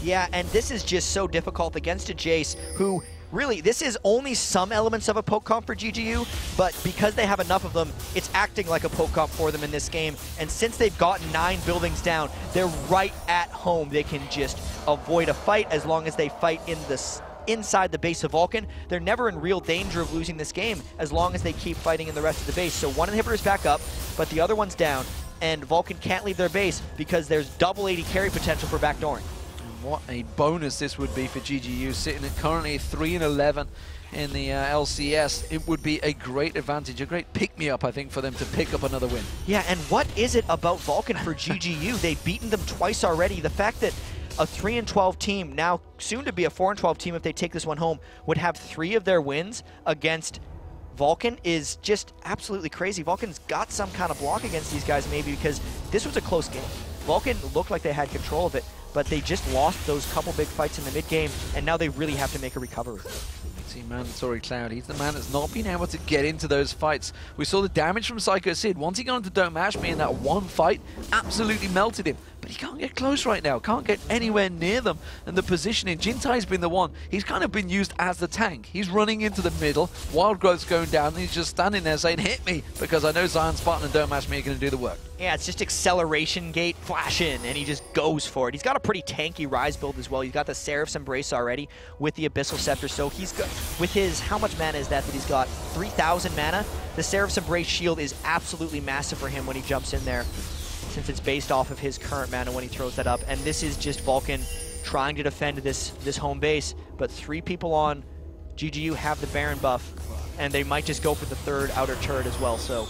Yeah, and this is just so difficult against a Jace who really, this is only some elements of a poke comp for GGU, but because they have enough of them, it's acting like a poke comp for them in this game. And since they've gotten 9 buildings down, they're right at home. They can just avoid a fight as long as they fight inside the base of Vulcan. They're never in real danger of losing this game as long as they keep fighting in the rest of the base. So one inhibitor's back up, but the other one's down, and Vulcan can't leave their base because there's double 80 carry potential for backdooring. What a bonus this would be for GGU, sitting at currently 3-11 in the LCS. It would be a great advantage, a great pick-me-up, I think, for them to pick up another win. Yeah, and what is it about Vulcan for GGU? They've beaten them twice already. The fact that a 3-12 team, now soon to be a 4-12 team if they take this one home, would have 3 of their wins against Vulcan is just absolutely crazy. Vulcan's got some kind of block against these guys maybe because this was a close game. Vulcan looked like they had control of it, but they just lost those couple big fights in the mid-game, and now they really have to make a recovery. See, Mandatory Cloud, he's the man that's not been able to get into those fights. We saw the damage from Psycho Sid. Once he got into Don't Mash Me in that one fight, absolutely melted him. But he can't get close right now, can't get anywhere near them. And the positioning, Jintai's been the one. He's kind of been used as the tank. He's running into the middle, Wild Growth's going down, and he's just standing there saying, hit me, because I know Zion Spartan and Don't Mash Me are going to do the work. Yeah, it's just acceleration gate, flash in, and he just goes for it. He's got a pretty tanky Rise build as well. He's got the Seraph's Embrace already with the Abyssal Scepter, so he's got, with his, how much mana is that he's got? 3,000 mana? The Seraph's Embrace shield is absolutely massive for him when he jumps in there, since it's based off of his current mana when he throws that up. And this is just Vulcan trying to defend this home base, but 3 people on GGU have the Baron buff, and they might just go for the 3rd outer turret as well, so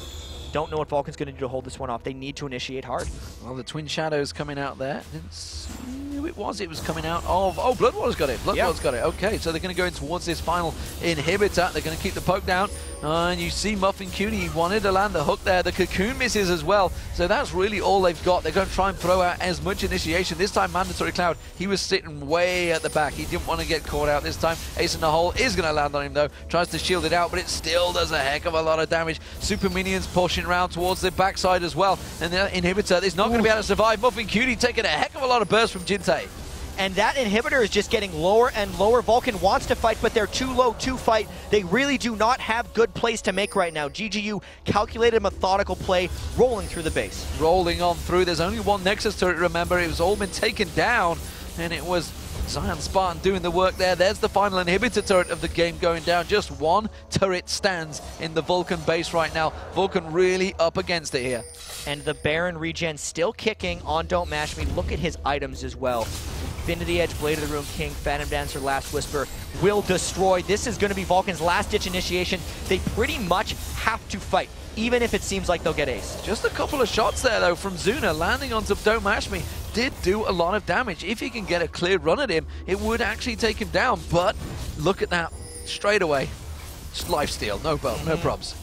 don't know what Vulcan's going to do to hold this one off. They need to initiate hard. Well, the Twin Shadows coming out there. Didn't see who it was. It was coming out of... Oh, Bloodwater's got it. Bloodwater's got it. Okay, so they're going to go in towards this final inhibitor. They're going to keep the poke down. And you see Muffin Cutie wanted to land the hook there. The Cocoon misses as well. So that's really all they've got. They're going to try and throw out as much initiation. This time, Mandatory Cloud, he was sitting way at the back. He didn't want to get caught out this time. Ace in the hole is going to land on him, though. Tries to shield it out, but it still does a heck of a lot of damage. Super Minions pushing around towards the backside as well. And the inhibitor is not going to be able to survive. Muffin Cutie taking a heck of a lot of burst from Jintai. And that inhibitor is just getting lower and lower. Vulcan wants to fight, but they're too low to fight. They really do not have good plays to make right now. GGU calculated, methodical play, rolling through the base. Rolling on through. There's only one Nexus turret, remember. It was all been taken down, and it was Zion Spartan doing the work there. There's the final inhibitor turret of the game going down. Just one turret stands in the Vulcan base right now. Vulcan really up against it here. And the Baron regen still kicking on Don't Mash Me. Look at his items as well. Fin to the Edge, Blade of the Room King, Phantom Dancer, Last Whisper, will destroy. This is going to be Vulcan's last-ditch initiation. They pretty much have to fight, even if it seems like they'll get ace. Just a couple of shots there, though, from Zuna, landing onto Don't Mash Me. Did do a lot of damage. If he can get a clear run at him, it would actually take him down. But look at that, straight away. Lifesteal, no probs.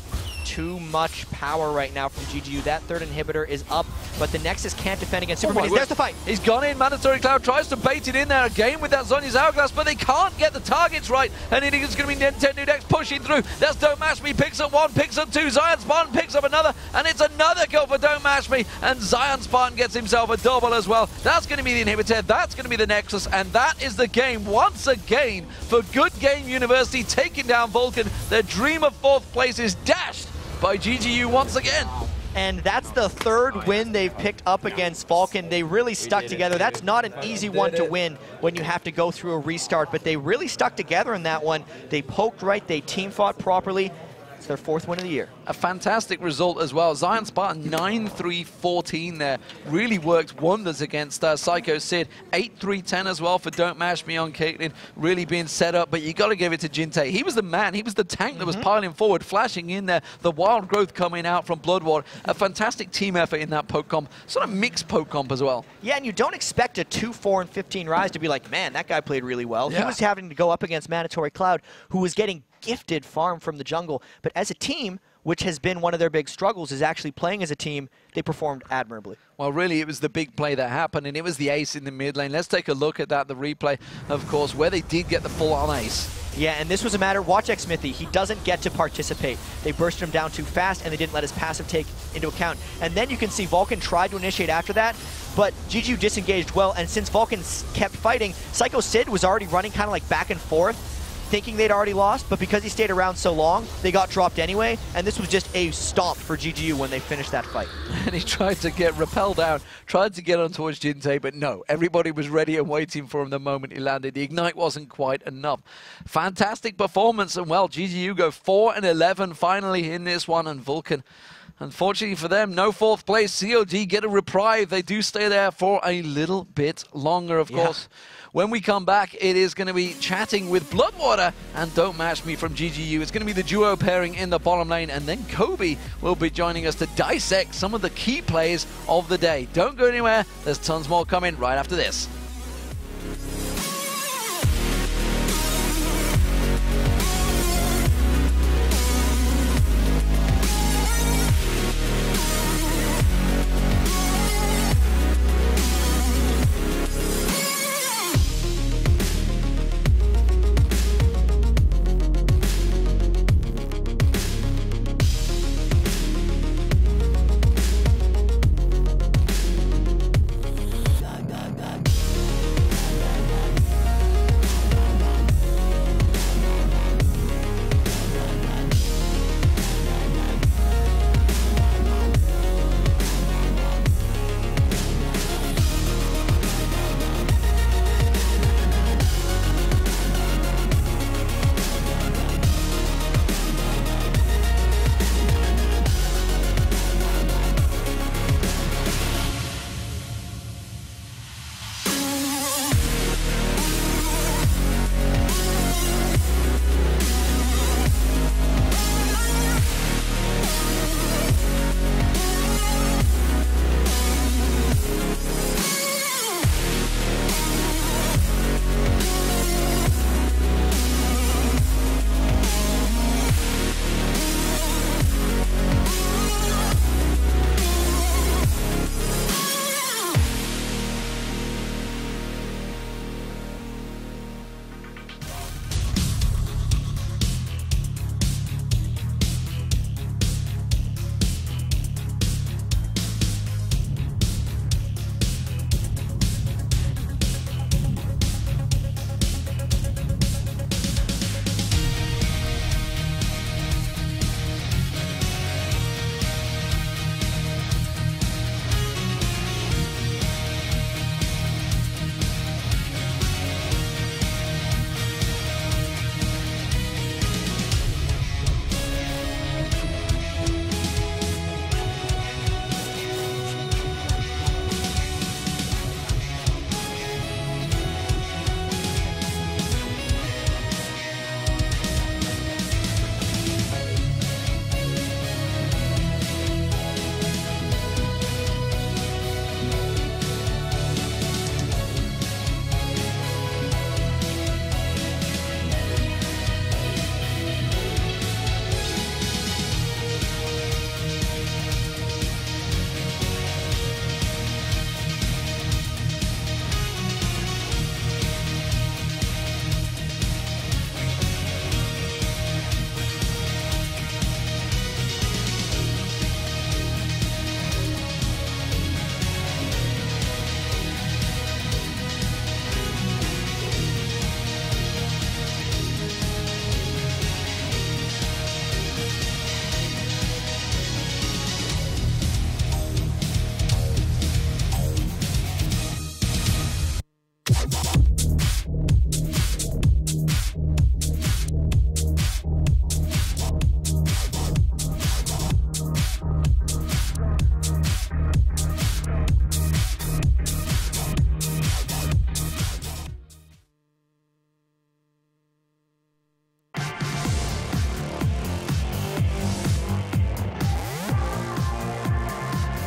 Too much power right now from GGU. That 3rd inhibitor is up, but the Nexus can't defend against Super Minions. There's the fight. He's gone in. Mandatory Cloud tries to bait it in there again with that Zhonya's Hourglass, but they can't get the targets right. And it is going to be Nintendo Dex pushing through. That's Don't Mash Me. Picks up 1, picks up 2. Zion Spartan picks up another, and it's another kill for Don't Mash Me. And Zion Spartan gets himself a double as well. That's going to be the inhibitor. That's going to be the Nexus, and that is the game once again for Good Game University, taking down Vulcan. Their dream of 4th place is dashed by GGU once again. And that's the 3rd win they've picked up against Vulcan. They really stuck together. That's not an easy one to win when you have to go through a restart, but they really stuck together in that one. They poked right, they team fought properly. It's their 4th win of the year. A fantastic result as well. Zion Spartan 9-3-14 there. Really worked wonders against Psycho Sid. 8-3-10 as well for Don't Mash Me on Caitlyn. Really being set up, but you got to give it to Jintei. He was the man. He was the tank that was piling forward, flashing in there. The Wild Growth coming out from Bloodwater. A fantastic team effort in that poke comp. Sort of mixed poke comp as well. Yeah, and you don't expect a 2-4-15 Rise to be like, man, that guy played really well. Yeah. He was having to go up against Mandatory Cloud, who was getting gifted farm from the jungle. But as a team, which has been one of their big struggles, is actually playing as a team, they performed admirably. Well, really, it was the big play that happened, and it was the ace in the mid lane. Let's take a look at that, the replay, of course, where they did get the full-on ace. Yeah, and this was a matter, watch Xmithy, he doesn't get to participate. They bursted him down too fast, and they didn't let his passive take into account. And then you can see Vulcan tried to initiate after that, but GGU disengaged well, and since Vulcan kept fighting, Psycho Sid was already running kind of like back and forth, thinking they'd already lost, but because he stayed around so long, they got dropped anyway, and this was just a stomp for GGU when they finished that fight. And he tried to get rappelled out, tried to get on towards Jintei, but no, everybody was ready and waiting for him the moment he landed. The Ignite wasn't quite enough. Fantastic performance, and well, GGU go 4-11 finally in this one, and Vulcan, unfortunately for them, no fourth place. COG get a reprieve. They do stay there for a little bit longer, of course. When we come back, it is going to be chatting with Bloodwater and Don't Match Me from GGU. It's going to be the duo pairing in the bottom lane, and then Kobe will be joining us to dissect some of the key plays of the day. Don't go anywhere. There's tons more coming right after this.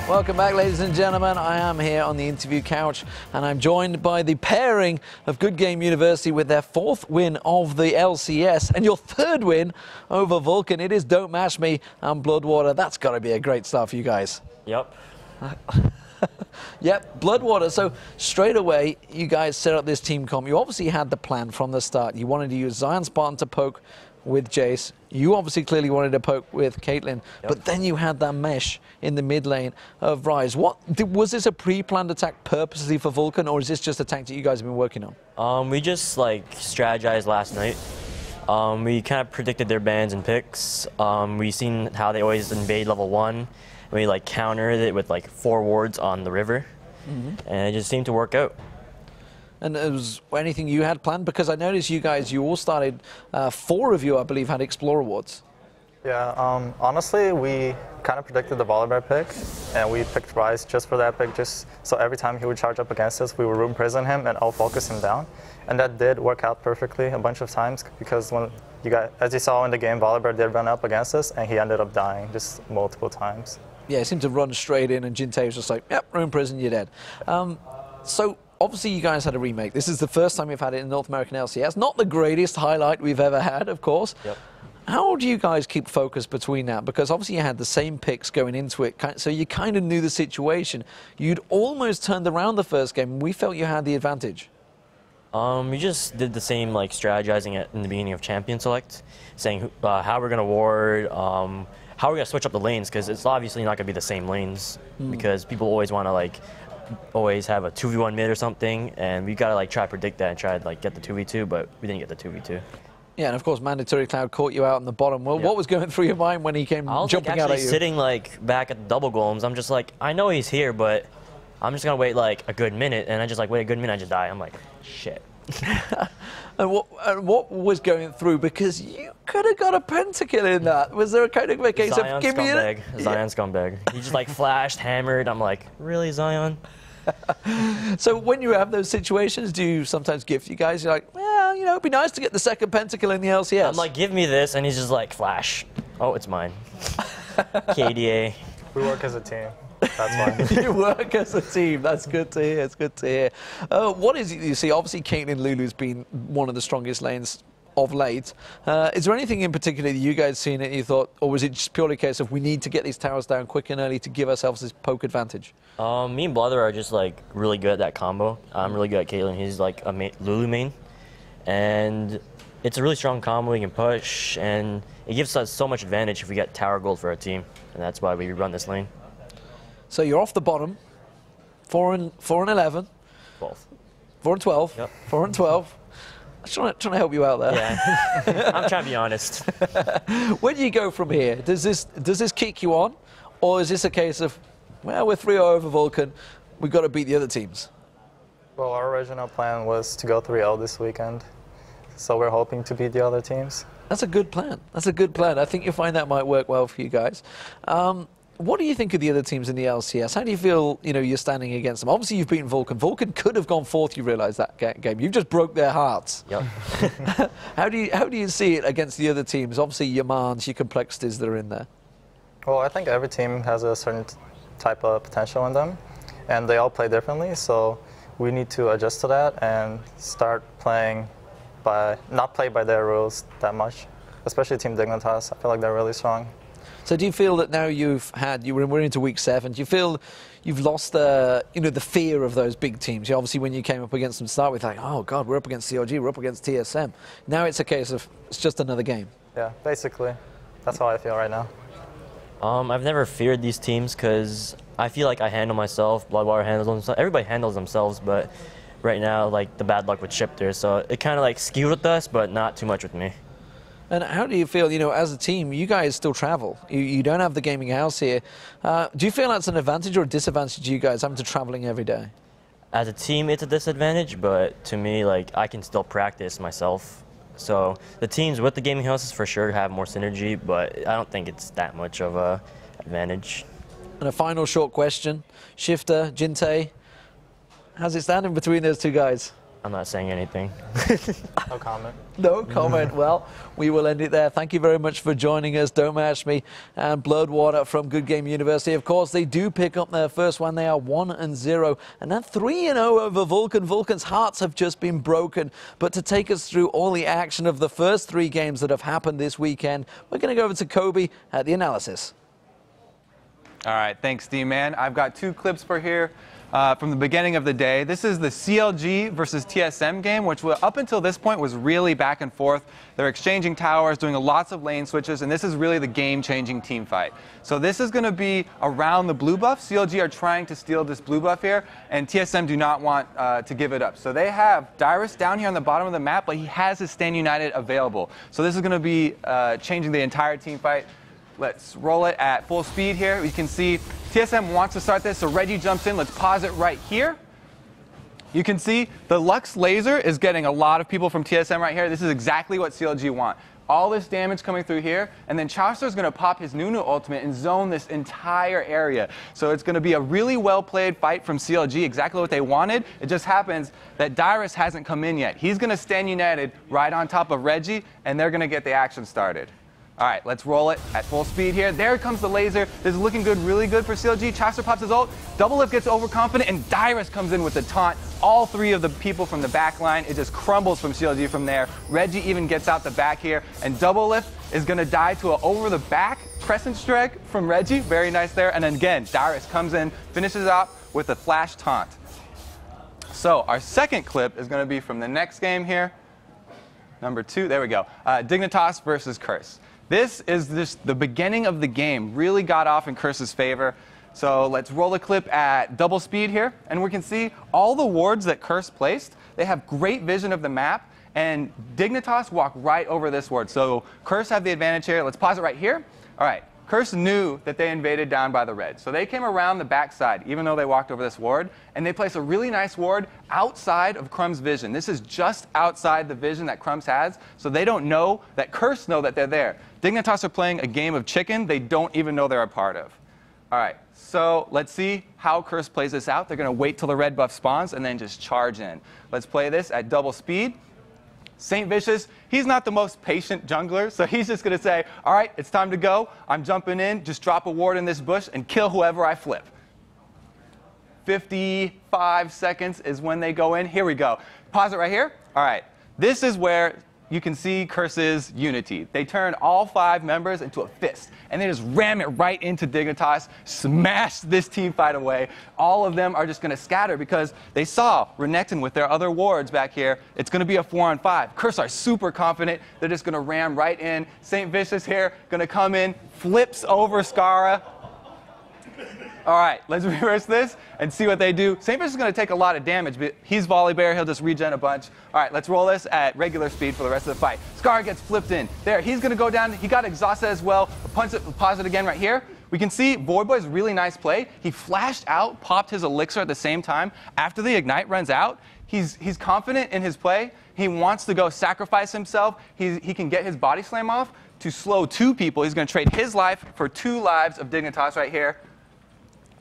Welcome back, ladies and gentlemen. I am here on the interview couch, and I'm joined by the pairing of Good Game University with their 4th win of the LCS and your 3rd win over Vulcan. It is Don't Match Me and Bloodwater. That's got to be a great start for you guys. Yep. Yep, Bloodwater. So straight away, you guys set up this team comp. You obviously had the plan from the start. You wanted to use Zion Spartan to poke with Jace. You obviously clearly wanted to poke with Caitlyn, but then you had that mesh in the mid lane of Rise. Was this a pre-planned attack purposely for Vulcan, or is this just a tactic you guys have been working on? We just like strategized last night We kind of predicted their bans and picks. We seen how they always invade level 1. And we like countered it with like 4 wards on the river, and it just seemed to work out. And was anything you had planned? Because I noticed you guys, you all started, 4 of you, I believe, had Explorer wards. Yeah, honestly, we kind of predicted the Volibear pick, and we picked Ryze just for that pick, just so every time he would charge up against us, we would room prison him and out-focus him down. And that did work out perfectly a bunch of times, because when you got, as you saw in the game, Volibear did run up against us, and he ended up dying just multiple times. Yeah, he seemed to run straight in, and Jintei was just like, yep, room prison, you're dead. So obviously you guys had a remake. This is the first time we've had it in North American LCS. Not the greatest highlight we've ever had, of course. Yep. How do you guys keep focus between that? Because obviously you had the same picks going into it, so you kind of knew the situation. You'd almost turned around the first game, and we felt you had the advantage. We just did the same like strategizing in the beginning of Champion Select, saying how we're gonna ward, how we're gonna switch up the lanes, because it's obviously not gonna be the same lanes, because people always want to like always have a 2v1 mid or something, and we gotta like try to predict that and try to like get the 2v2, but we didn't get the 2v2. Yeah, and of course, Mandatory Cloud caught you out in the bottom. Well, what was going through your mind when he came jumping out at you? Sitting like back at the double golems, I'm just like, I know he's here, but I'm just gonna wait like a good minute, and I just like wait a good minute, I just die. I'm like, shit. And what was going through? Because you could have got a pentakill in that. Was there a kind of a case of give me it? Zion scumbag. He just like flashed, hammered. I'm like, really, Zion? So when you have those situations, do you sometimes gift you guys? You're like, well, you know, it'd be nice to get the second pentakill in the LCS. I'm like, give me this, and he's just like, flash. Oh, it's mine. KDA. We work as a team. That's why. You work as a team. That's good to hear. It's good to hear. What is it you see? Obviously, Caitlyn Lulu's been one of the strongest lanes of late. Is there anything in particular that you guys seen it and you thought, or was it just purely a case of we need to get these towers down quick and early to give ourselves this poke advantage? Me and Blother are just like really good at that combo. I'm really good at Caitlyn. He's like a Lulu main, and it's a really strong combo. We can push, and it gives us so much advantage if we get tower gold for our team, and that's why we run this lane. So you're off the bottom, 4 and 11. 12. 4 and 12. Yep. 4 and 12. I'm trying to help you out there. Yeah, I'm trying to be honest. Where do you go from here? Does this kick you on, or is this a case of, well, we're 3-0 over Vulcan, we've got to beat the other teams? Well, our original plan was to go 3-0 this weekend, so we're hoping to beat the other teams. That's a good plan. That's a good plan. I think you'll find that might work well for you guys. What do you think of the other teams in the LCS? How do you feel, you know, you're standing against them? Obviously, you've beaten Vulcan. Vulcan could have gone fourth, you realise, that game. You just broke their hearts. Yep. How do you see it against the other teams? Obviously, your Mans, your complexities that are in there. Well, I think every team has a certain type of potential in them, and they all play differently, so we need to adjust to that and start playing not play by their rules that much, especially Team Dignitas. I feel like they're really strong. So do you feel that now we're into week 7, do you feel you've lost the fear of those big teams? Obviously, when you came up against them to start with, like, oh God, we're up against COG, we're up against TSM. Now it's a case of, it's just another game. Yeah, basically. That's how I feel right now. I've never feared these teams because I feel like I handle myself, Bloodwater handles themselves, everybody handles themselves, but right now, like, the bad luck with Shifter, so it kind of like skewed with us, but not too much with me. And how do you feel, as a team, you guys still travel. You don't have the gaming house here. Do you feel that's an advantage or a disadvantage to you guys having to traveling every day? As a team, it's a disadvantage, but to me, like, I can still practice myself. So the teams with the gaming houses for sure have more synergy, but I don't think it's that much of a advantage. And a final short question. Shifter, Jintei, how's it standing between those two guys? I'm not saying anything. No comment. No comment. Well, we will end it there. Thank you very much for joining us. Don't Mash Me and Bloodwater from Good Game University. Of course, they do pick up their first one. They are 1-0. And then 3-0 over Vulcan. Vulcan's hearts have just been broken. But to take us through all the action of the first 3 games that have happened this weekend, we're going to go over to Kobe at the analysis. All right, thanks, D-Man. I've got 2 clips for here. from the beginning of the day. This is the CLG versus TSM game, which up until this point was really back and forth. They're exchanging towers, doing lots of lane switches, and this is really the game-changing team fight. So this is going to be around the blue buff. CLG are trying to steal this blue buff here, and TSM do not want to give it up. So they have Dyrus down here on the bottom of the map, but he has his Stand United available. So this is going to be changing the entire team fight. Let's roll it at full speed here. You can see TSM wants to start this, so Reggie jumps in. Let's pause it right here. You can see the Lux laser is getting a lot of people from TSM right here. This is exactly what CLG want. All this damage coming through here, and then Chaucer is going to pop his Nunu ultimate and zone this entire area. So it's going to be a really well-played fight from CLG, exactly what they wanted. It just happens that Dyrus hasn't come in yet. He's going to stand United right on top of Reggie, and they're going to get the action started. All right, let's roll it at full speed here. There comes the laser. This is looking good, really good for CLG. Chaucer pops his ult. Double Lift gets overconfident, and Dyrus comes in with the taunt. All three of the people from the back line, it just crumbles from CLG from there. Reggie even gets out the back here, and Double Lift is going to die to an over-the-back crescent strike from Reggie. Very nice there. And then again, Dyrus comes in, finishes out with a flash taunt. So our second clip is going to be from the next game here. Number 2, there we go. Dignitas versus Curse. This is just the beginning of the game. Really got off in Curse's favor. So let's roll a clip at double speed here. And we can see all the wards that Curse placed. They have great vision of the map. And Dignitas walk right over this ward. So Curse have the advantage here. Let's pause it right here. All right. Curse knew that they invaded down by the red. So they came around the backside, even though they walked over this ward. And they placed a really nice ward outside of Crumb's vision. This is just outside the vision that Crumbs has. So they don't know that Curse know that they're there. Dignitas are playing a game of chicken they don't even know they're a part of. All right, so let's see how Curse plays this out. They're going to wait till the red buff spawns and then just charge in. Let's play this at double speed. St. Vicious, he's not the most patient jungler, so he's just going to say, all right, it's time to go. I'm jumping in, just drop a ward in this bush and kill whoever I flip. 55 seconds is when they go in. Here we go. Pause it right here. All right, this is where you can see Curse's unity. They turn all 5 members into a fist, and they just ram it right into Dignitas, smash this team fight away. All of them are just going to scatter because they saw Renekton with their other wards back here. It's going to be a 4-on-5. Curse are super confident. They're just going to ram right in. St. Vicious here, going to come in, flips over Skara. All right, let's reverse this and see what they do. St. Vicious is going to take a lot of damage, but he's Volley Bear. He'll just regen a bunch. All right, let's roll this at regular speed for the rest of the fight. Scar gets flipped in. There, he's going to go down. He got exhausted as well. Punch it, pause it again right here. We can see Void Boy's really nice play. He flashed out, popped his elixir at the same time. After the Ignite runs out, he's confident in his play. He wants to go sacrifice himself. He can get his body slam off to slow 2 people. He's going to trade his life for 2 lives of Dignitas right here.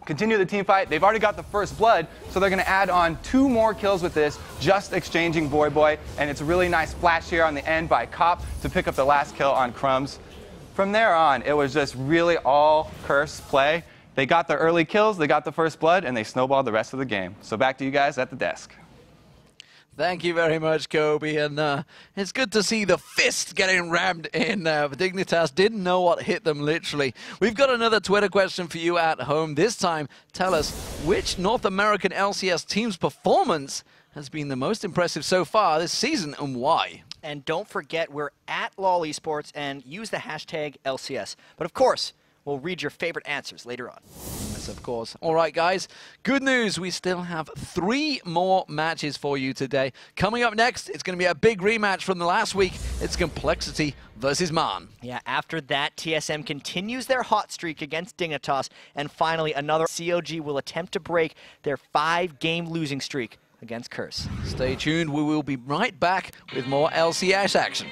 Continue the team fight. They've already got the first blood, so they're going to add on 2 more kills with this, just exchanging Void Boy. And it's a really nice flash here on the end by Cop to pick up the last kill on Crumbs. From there on, it was just really all Curse play. They got the early kills, they got the first blood, and they snowballed the rest of the game. So back to you guys at the desk. Thank you very much, Kobe. And it's good to see the fist getting rammed in. Dignitas didn't know what hit them, literally. We've got another Twitter question for you at home. This time, tell us which North American LCS team's performance has been the most impressive so far this season and why? And don't forget, we're at LOL Esports and use the hashtag LCS. But of course, we'll read your favorite answers later on. Yes, of course. All right, guys. Good news. We still have 3 more matches for you today. Coming up next, it's going to be a big rematch from the last week. It's Complexity versus Man. Yeah, after that, TSM continues their hot streak against Dignitas. And finally, another COG will attempt to break their 5-game losing streak against Curse. Stay tuned. We will be right back with more LCS action.